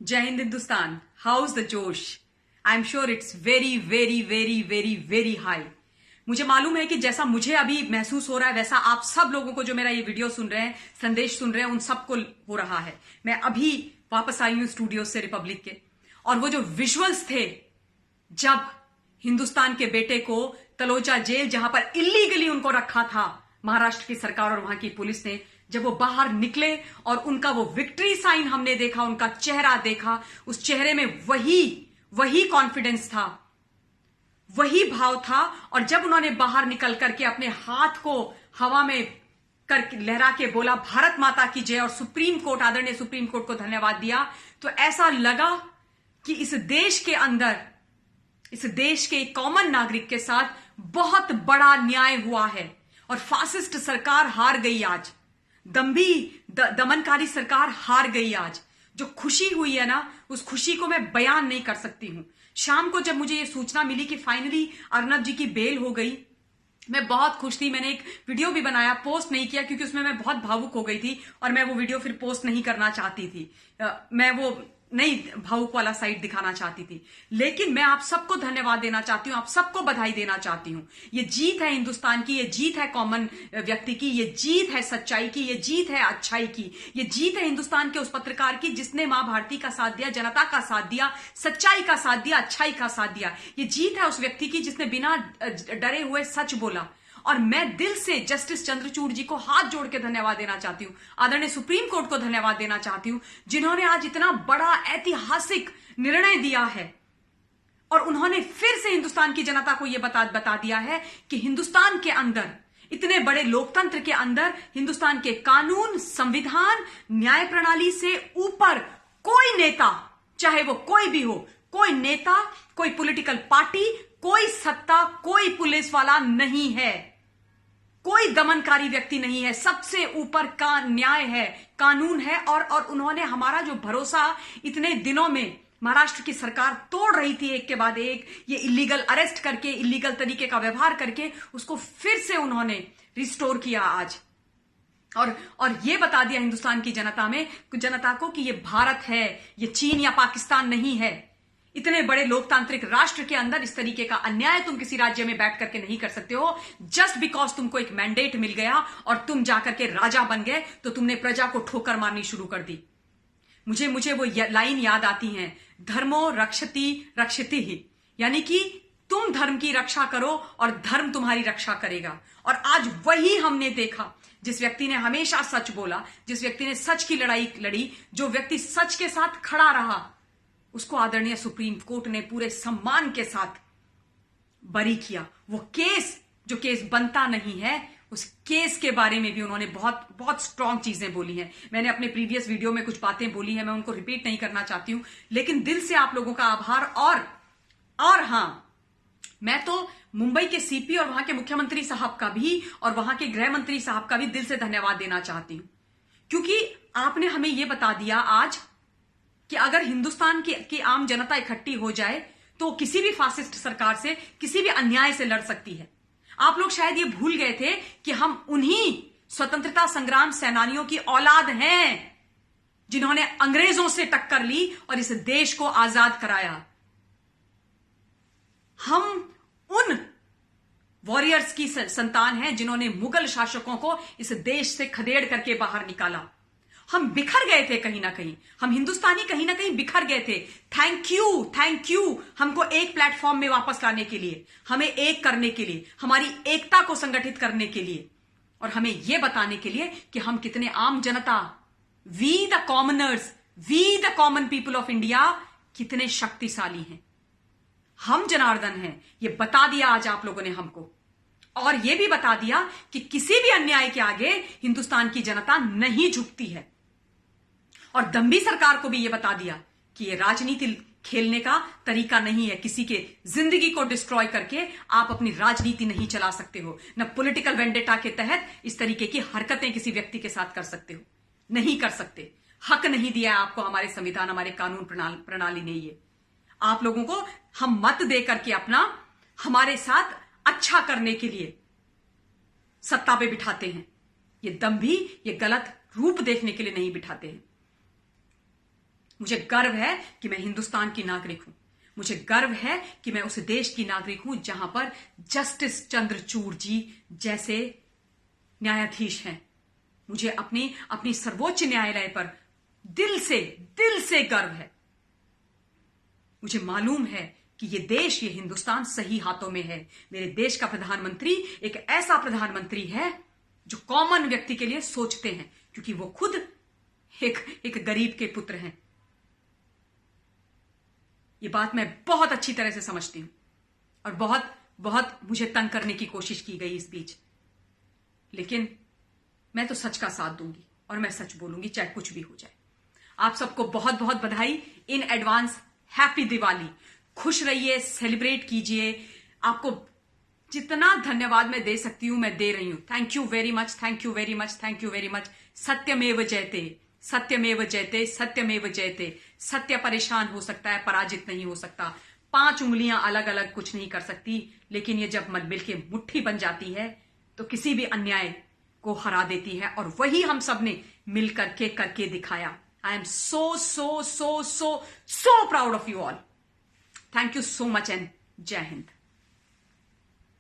जय Hind Hindustan. House the जोश? I am sure it's very very very very very high. मुझे मालूम है कि जैसा मुझे अभी महसूस हो रहा है वैसा आप सब लोगों को जो मेरा ये वीडियो सुन रहे हैं, संदेश सुन रहे हैं, उन सबको हो रहा है। मैं अभी वापस आई हूं स्टूडियो से रिपब्लिक के, और वो जो विजुअल्स थे जब हिंदुस्तान के बेटे को तलोजा जेल, जहां पर इलीगली उनको रखा था महाराष्ट्र की सरकार और वहां की पुलिस ने, जब वो बाहर निकले और उनका वो विक्ट्री साइन हमने देखा, उनका चेहरा देखा, उस चेहरे में वही कॉन्फिडेंस था, वही भाव था। और जब उन्होंने बाहर निकल करके अपने हाथ को हवा में कर लहरा के बोला भारत माता की जय और सुप्रीम कोर्ट, आदरणीय सुप्रीम कोर्ट को धन्यवाद दिया, तो ऐसा लगा कि इस देश के अंदर, इस देश के एक कॉमन नागरिक के साथ बहुत बड़ा न्याय हुआ है और फासिस्ट सरकार हार गई आज, दमनकारी सरकार हार गई आज। जो खुशी हुई है ना, उस खुशी को मैं बयान नहीं कर सकती हूं। शाम को जब मुझे ये सूचना मिली कि फाइनली अर्नब जी की बेल हो गई, मैं बहुत खुश थी। मैंने एक वीडियो भी बनाया, पोस्ट नहीं किया क्योंकि उसमें मैं बहुत भावुक हो गई थी और मैं वो वीडियो फिर पोस्ट नहीं करना चाहती थी। मैं वो नहीं भावुक वाला साइड दिखाना चाहती थी। लेकिन मैं आप सबको धन्यवाद देना चाहती हूं, आप सबको बधाई देना चाहती हूं। ये जीत है हिंदुस्तान की, ये जीत है कॉमन व्यक्ति की, ये जीत है सच्चाई की, ये जीत है अच्छाई की, ये जीत है हिंदुस्तान के उस पत्रकार की जिसने मां भारती का साथ दिया, जनता का साथ दिया, सच्चाई का साथ दिया, अच्छाई का साथ दिया। ये जीत है उस व्यक्ति की जिसने बिना डरे हुए सच बोला। और मैं दिल से जस्टिस चंद्रचूड़ जी को हाथ जोड़ के धन्यवाद देना चाहती हूं, आदरणीय सुप्रीम कोर्ट को धन्यवाद देना चाहती हूं, जिन्होंने आज इतना बड़ा ऐतिहासिक निर्णय दिया है। और उन्होंने फिर से हिंदुस्तान की जनता को यह बता दिया है कि हिंदुस्तान के अंदर, इतने बड़े लोकतंत्र के अंदर, हिंदुस्तान के कानून, संविधान, न्याय प्रणाली से ऊपर कोई नेता, चाहे वो कोई भी हो, कोई नेता, कोई पॉलिटिकल पार्टी, कोई सत्ता, कोई पुलिस वाला नहीं है, कोई दमनकारी व्यक्ति नहीं है। सबसे ऊपर का न्याय है, कानून है। और उन्होंने हमारा जो भरोसा इतने दिनों में महाराष्ट्र की सरकार तोड़ रही थी एक के बाद एक, ये इलीगल अरेस्ट करके, इलीगल तरीके का व्यवहार करके, उसको फिर से उन्होंने रिस्टोर किया आज। और ये बता दिया हिंदुस्तान की जनता को कि ये भारत है, ये चीन या पाकिस्तान नहीं है। इतने बड़े लोकतांत्रिक राष्ट्र के अंदर इस तरीके का अन्याय तुम किसी राज्य में बैठ करके नहीं कर सकते हो। जस्ट बिकॉज तुमको एक मैंडेट मिल गया और तुम जाकर के राजा बन गए, तो तुमने प्रजा को ठोकर मारनी शुरू कर दी। मुझे वो लाइन याद आती है, धर्मो रक्षति रक्षिति ही, यानी कि तुम धर्म की रक्षा करो और धर्म तुम्हारी रक्षा करेगा। और आज वही हमने देखा। जिस व्यक्ति ने हमेशा सच बोला, जिस व्यक्ति ने सच की लड़ाई लड़ी, जो व्यक्ति सच के साथ खड़ा रहा, उसको आदरणीय सुप्रीम कोर्ट ने पूरे सम्मान के साथ बरी किया। वो केस, जो केस बनता नहीं है, उस केस के बारे में भी उन्होंने बहुत बहुत स्ट्रांग चीजें बोली हैं। मैंने अपने प्रीवियस वीडियो में कुछ बातें बोली हैं, मैं उनको रिपीट नहीं करना चाहती हूं, लेकिन दिल से आप लोगों का आभार। और हां, मैं तो मुंबई के सीपी और वहां के मुख्यमंत्री साहब का भी और वहां के गृह मंत्री साहब का भी दिल से धन्यवाद देना चाहती हूं, क्योंकि आपने हमें यह बता दिया आज कि अगर हिंदुस्तान की आम जनता इकट्ठी हो जाए तो किसी भी फासिस्ट सरकार से, किसी भी अन्याय से लड़ सकती है। आप लोग शायद ये भूल गए थे कि हम उन्हीं स्वतंत्रता संग्राम सेनानियों की औलाद हैं जिन्होंने अंग्रेजों से टक्कर ली और इस देश को आजाद कराया। हम उन वॉरियर्स की संतान हैं जिन्होंने मुगल शासकों को इस देश से खदेड़ करके बाहर निकाला। हम बिखर गए थे कहीं ना कहीं, हम हिंदुस्तानी कहीं ना कहीं बिखर गए थे। थैंक यू हमको एक प्लेटफॉर्म में वापस लाने के लिए, हमें एक करने के लिए, हमारी एकता को संगठित करने के लिए, और हमें यह बताने के लिए कि हम कितने आम जनता, we the commoners, we the common people of India, कितने शक्तिशाली हैं। हम जनार्दन हैं, ये बता दिया आज आप लोगों ने हमको। और यह भी बता दिया कि किसी भी अन्याय के आगे हिंदुस्तान की जनता नहीं झुकती है। और दम्भी सरकार को भी यह बता दिया कि यह राजनीति खेलने का तरीका नहीं है। किसी के जिंदगी को डिस्ट्रॉय करके आप अपनी राजनीति नहीं चला सकते हो, न पॉलिटिकल वेंडेटा के तहत इस तरीके की हरकतें किसी व्यक्ति के साथ कर सकते हो, नहीं कर सकते। हक नहीं दिया आपको हमारे संविधान, हमारे कानून प्रणाली ने। ये आप लोगों को हम मत दे करके अपना, हमारे साथ अच्छा करने के लिए सत्ता पे बिठाते हैं। ये दम्भी, ये गलत रूप देखने के लिए नहीं बिठाते हैं। मुझे गर्व है कि मैं हिंदुस्तान की नागरिक हूं। मुझे गर्व है कि मैं उस देश की नागरिक हूं जहां पर जस्टिस चंद्रचूड़ जी जैसे न्यायाधीश हैं। मुझे अपनी सर्वोच्च न्यायालय पर दिल से गर्व है। मुझे मालूम है कि ये देश, ये हिंदुस्तान सही हाथों में है। मेरे देश का प्रधानमंत्री एक ऐसा प्रधानमंत्री है जो कॉमन व्यक्ति के लिए सोचते हैं, क्योंकि वो खुद एक गरीब के पुत्र हैं। ये बात मैं बहुत अच्छी तरह से समझती हूं और बहुत मुझे तंग करने की कोशिश की गई इस बीच, लेकिन मैं तो सच का साथ दूंगी और मैं सच बोलूंगी चाहे कुछ भी हो जाए। आप सबको बहुत बहुत बधाई इन एडवांस। हैप्पी दिवाली। खुश रहिए, सेलिब्रेट कीजिए। आपको जितना धन्यवाद मैं दे सकती हूं मैं दे रही हूं। Thank you very much, thank you very much, thank you very much. सत्यमेव जयते, सत्यमेव जयते, सत्यमेव जयते। सत्य परेशान हो सकता है, पराजित नहीं हो सकता। 5 उंगलियां अलग अलग कुछ नहीं कर सकती, लेकिन ये जब मिल के मुट्ठी बन जाती है तो किसी भी अन्याय को हरा देती है, और वही हम सब ने मिल करके दिखाया। I am so proud of you all. Thank you so much and Jai Hind.